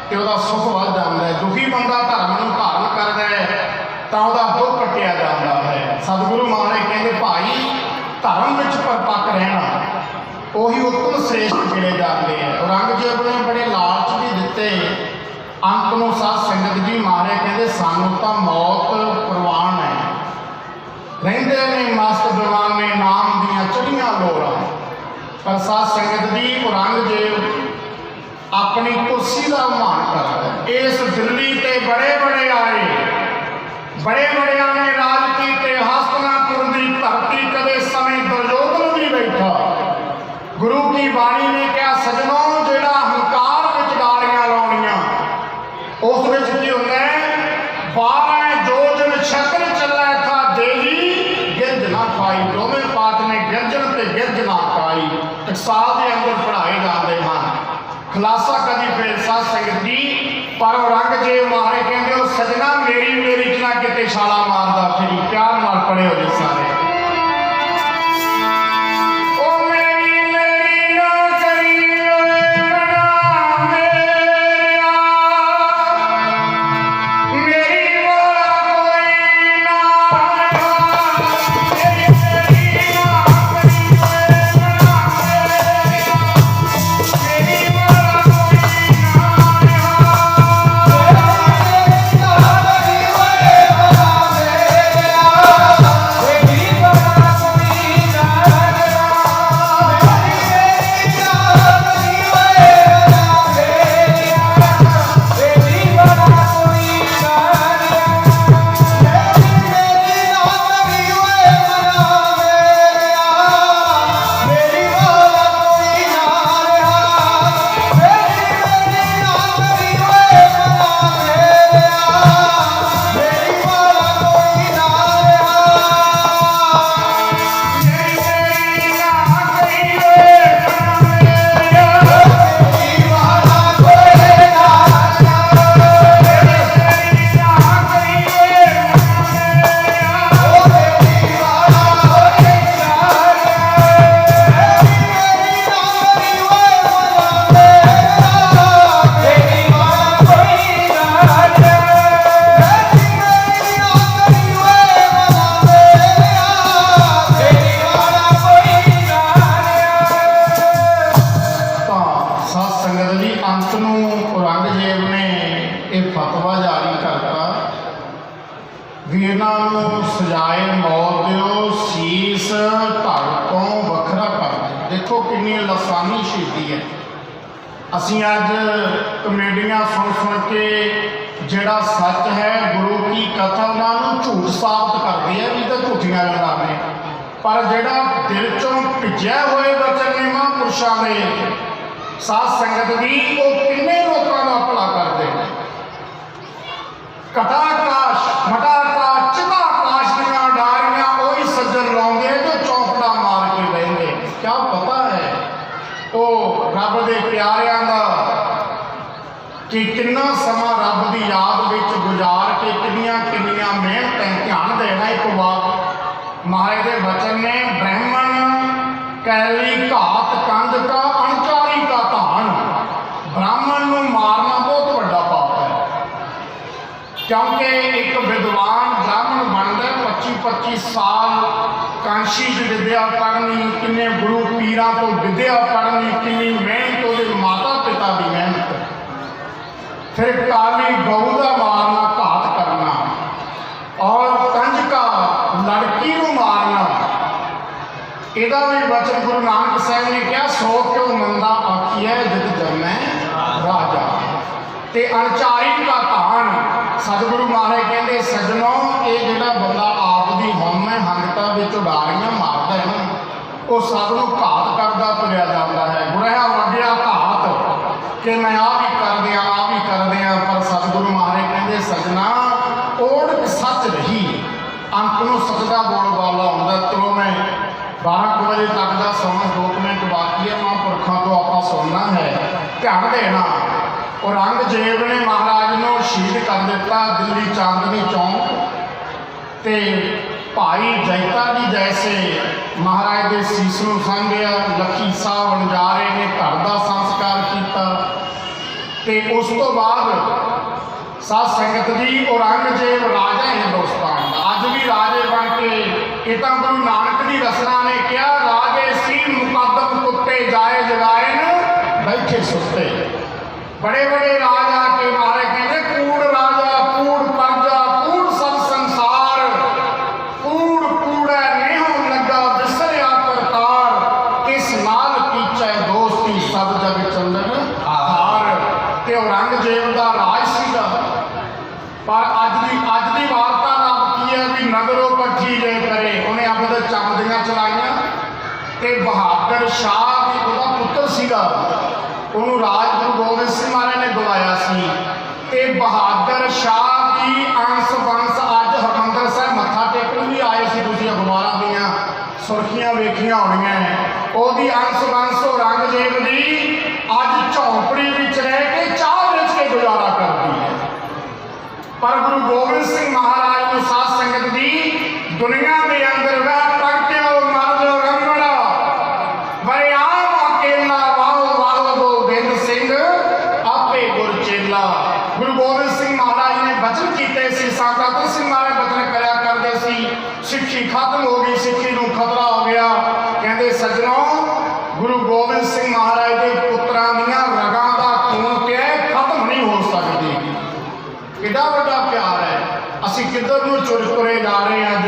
ते उहदा सुख वध जांदा है, दुखी बंदा धर्म नूं धारण करदा है तां उहदा दुख कटिया जांदा है। सतगुरु महाराज कहते भाई धर्म विच परपक्क रहना उही उत्तम श्रेष्ठ गिणे जाते हैं। औरंगजेब ने बड़े लालच भी दिते, अंत में साध संगत जी महाराज कहते सानू तो मौत प्रवान है, रहिंदे ने मस्त दीवान ने नाम दियां चढ़ियां लोरां। पर साध संगत जी औरंगजेब अपनी कुर्सी का मान करता है। इस दिल्ली ते बड़े बड़े आए, बड़े बड़िया ने राज कीते, हस्तिनापुर की धरती कदे समय दुर्योधन भी बैठा। गुरु की बाणी ने कहा सजनों जेड़ा हंकार विच डालियां लाउणियां उस विच की हुंदा है, 12 जोजन छत्र चलै था देही गिरज ना खाई। दोवें पात ने गिरजन ते गिरज ना खाई टकसाल के अंदर पढ़ाए जाते हैं। खुलासा कभी फिर साध संगत जी। पर औरंगजेब महाराज कहते हो सजना मेरी मेरी च ना किते छाला मारदा फिरी, प्यार नाल पढ़े हो जी सारे। असी अज कमेडियां सुन सुन के जिहड़ा सच है गुरु की कथा उन्होंने झूठ साबित करती है भी तो झूठियां गल्लां ने, पर जिहड़ा दिल चों भिज्या हुए वचन ने महापुरुषों ने साध संगत की वो किन्ने लोगों का भला करते हैं। कटाकाश मटाकाश चिताकाश दियां डारियां वही सज्जन लाउंदे जो चौंकड़ा मार के बहिंदे। क्या पता है वो रब दे प्यारियां दा कि किन्ना समा रब की याद विच गुजार के किन्नियां किन्नियां मेहनतें ध्यान देना। एक बार महाराज के वचन ने ब्राह्मण कैली घात कंज का अणचारी का धान, ब्राह्मण नूं मारना बहुत बड़ा पाप है। क्योंकि एक विद्वान ब्राह्मण बनता 25-25 साल कांशी च विद्या पढ़नी, किन्ने गुरु पीरां तो विद्या पढ़नी, किन्नी मेहनत उसके माता पिता की मेहनत, फिर काली गऊ का मारना घात करना और कंज का लड़की को मारना। इहदा भी वचन गुरु नानक साहब ने क्या सो क्यों मंदा आखिए जिद जन्मै राजा। ते अणचारी का धान सतगुरु महाराज कहते सजनों ये जिहड़ा बंदा आप दी हौम है हंगता विच उडारियां मारदा है ना वो सब नूं घात करता तुरिया जाता है। गुरहा वड्डिया घात कि मैं आ भी कर दिया आ भी कर दिया। पर सतगुरु महाराज कहते सजना ओढ़ सच रही, अंत में सच का बोल बाला आउंदा। चलो मैं 12 बजे तक का सोना 2 मिनट बाकी है, महापुरखों तो आप सुनना है, ध्यान देना। और औरंगजेब ने महाराज को शहीद कर दिता दिल्ली चांदनी चौक ते भाई जैता जी जैसे महाराज के सीस नूं सांभिया। लखी साहब वणजारे ने घर का संस्कार किया। ते उस तो बाद साध संगत जी औरंगजेब राजा हिंदुस्तान का, अज भी राजे बन के ये तो गुरु नानक की रचना ने कहा, राजे सी मुकदम कुत्ते जाए जगाए न बैठे सुते। बड़े बड़े राजा के मारे कहते कूड़ राजा कूड़ प्रजा कूड़ सब संसार, कूड़ कूड़ा नहीं हो लगा बिसरिया करतार, किस नाल कीचा दोस्ती सब जग चंदन हार। ते औरंगजेब का राज सीगा। पर अज की वार्ता नाम की है भी नगरों पट्ठी जे करे, उन्हें अपने चमदियाँ चलाइया। ते बहादुर शाह भी उसका पुत्र सीगा, उन्होंने राज गुरु गोबिंद सिंह महाराज ने बुलाया सी। ते बहादुर शाह की अंश वंश अज हरमंदर साहब मत्था टेकन भी आए सी, तुसीं अखबारां दीआं सुर्खियां वेखियां होणीआं। ओहदी अंश वंश औरंगजेब दी अज झोंपड़ी विच रह के चाह बेच के गुजारा करती है। पर गुरु गोबिंद सिंह महाराज को साध संगत दी दुनिया के अंदर वह प्रगट्यो मर्द रंगड़ा वरियाम अकेला वाहो वाहो गोबिंद सिंह आपे गुर चेला। गुरु गोबिंद सिंह महाराज ने वचन किए सी, संगत सिंह महाराज वचन करया करते सी। सिक्खी खत्म हो गई, सिक्खी नूं खतरा हो गया। कहते सज्जनों गुरु गोबिंद सिंह महाराज के पुत्रां दीआं रगां दा खून पिया खत्म नहीं हो सकती। कितना बड़ा प्यार है। असी किधर नूं चुर तुरे जा रहे हैं। अज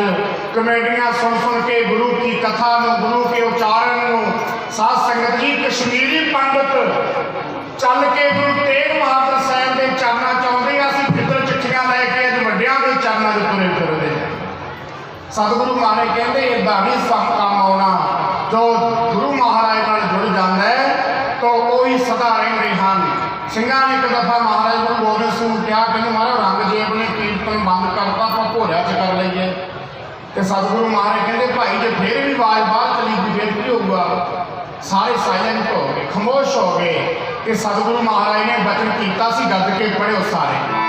कमेडियां सुन सुन के गुरु की कथा नूं गुरु के उच्चारण नूं साध संगत जी कश्मीरी पंडित चल के गुरु तेग बहादुर साहब के चरणों चाहते असी किधर चिट्ठियां लैके अज वड्डियां के चरणों से तुरे फिरदे। सतगुरु महाराज कहते इदा नहीं सब काम आना, जो गुरु महाराज नाल जुड़ जाता है तो वही सदा रहिंदे हन। ਸਿੰਘਾਂ ने एक दफा महाराज गुरु गोबिंद सिंह को कहा, कहते महाराज औरंगजेब ने कीर्तन बंद करता, आप भोरिया च कर लीए। तो सतगुरु महाराज कहते भाई जो फिर भी आवाज बाहर चली गई फिर की होगा। सारे साइलेंट हो गए, खामोश हो गए। कि सतगुरु महाराज ने वचन किया सी, गज के पढ़ियो सारे।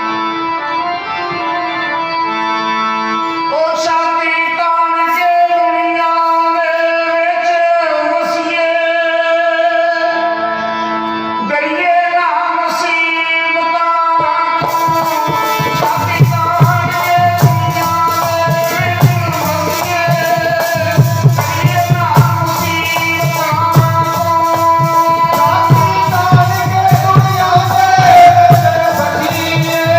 Yeah.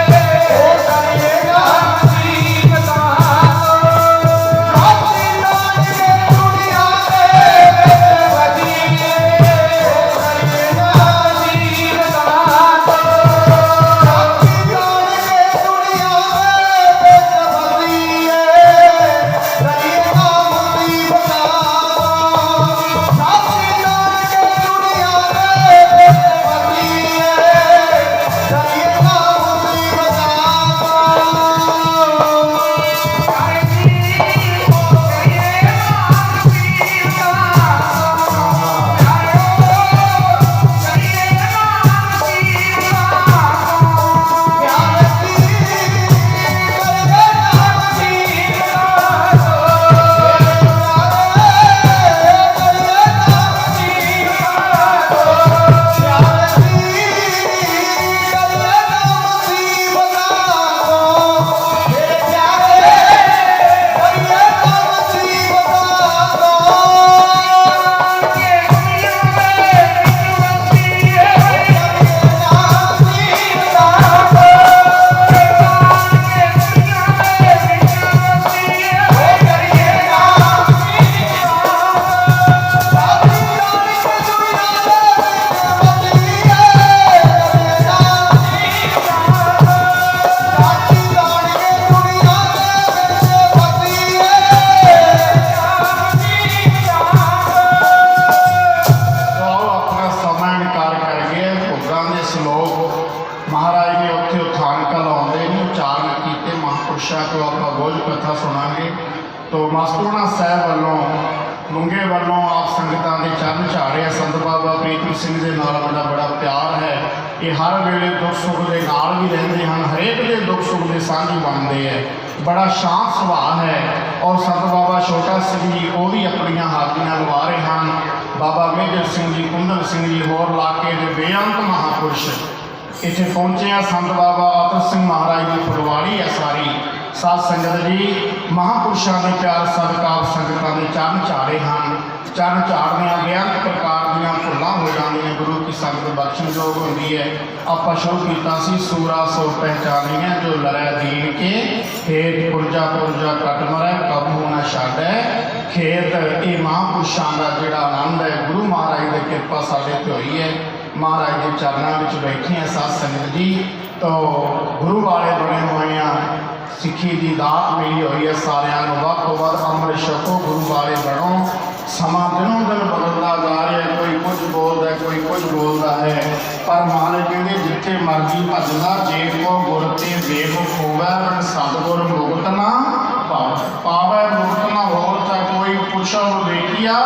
चरण झाड़े। संत बाबा प्रीतम सिंह के नाल मेरा बड़ा प्यार है। ये हर वेले दुख सुख के नाल भी रहते हैं, हरेक के दुख सुख के साझी बनते हैं। बड़ा शांत सुभाव है। और संत बाबा छोटा सिंह जी वो भी अपन हाजिरियाँ लवा रहे हैं। बाबा मेजर सिंह जी, कुंदन सिंह जी, होर इलाके के बेअंत महापुरुष इत्थे पहुँचे हैं। संत बाबा अतर सिंह महाराज की फुलवाड़ी है सारी। साध संगत जी, महापुरुषों के प्यार सदका संगतों के चरण झाड़े हैं। चरण झाड़ने बेअंत प्रकार दियाँ भुलां हो जांदियां, गुरु की संगत बख्शण योग होंदी है। आपां शुरू कीता सी सूरा सो पहचानियां, जो लरै दीन के हेठ पुरजा पुरजा कट मरै, कबहू न छाड़ै खेत। ये महापुरुषों का जिहड़ा आनंद है, गुरु महाराज की कृपा साडे ते होई है। महाराज के चरणों में बैठे हैं साध संगत जी। तो गुरु वाले बने हुए हैं, सिक्खी की दात मिली हुई है सारिਆਂ ਨੂੰ। ਵੱਧ ਤੋਂ ਵੱਧ अमृत छको, गुरु वाले बनो। समा दिनों दिन बदलता जा रहा है, कोई कुछ बोलता है, कोई कुछ बोलता है, पर महाराज कहते जिथे मर्जी भजदा, जे को गुर ते बेमुख होवै, पर सतगुर मुक्त ना पावै। मुक्त ना हो चाहे कोई पुछो देखिया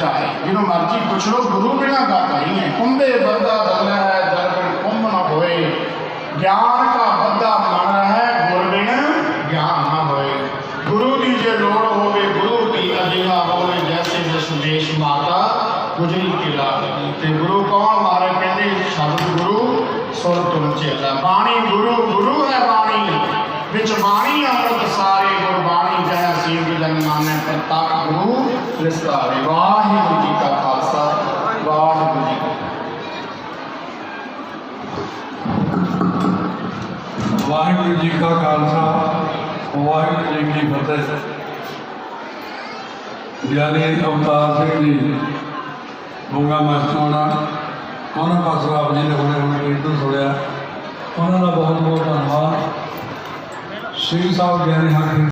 जाए, जिन्हों मर्जी पुछ लो, गुरु बिना गल नहीं है। कुंभे बंदा दल है, जल बिन कुंभ न होए, ज्ञान का बद्दा मन है, गुर बिन ज्ञान न होए। गुरु की जे लोड़ होवे, गुरु की अजिहा होवे, जैसे दशमेश माता गुजरी की लागी। ते गुरु कौन? मारे कहते शब्द गुरु सुर तुम चेला। बाणी गुरु, गुरु है बाणी, विच बाणी अमृत सारे, गुरबाणी जय सीध जन माने, प्रताप गुरु निस्तारे। वाहिगुरू जी का खालसा, वाहिगुरू जी की वाहिगुरू जी का खालसा, वाहिगुरू जी की फतेह। ज्ञानी अवतार सिंह जी बूंगा मस्ताना, उन्होंने पासों आप जी ने हुणे कीर्तन सुनिया, उन्होंने बहुत बहुत धन्यवाद। सिंह साहब ज्ञानी हाकिम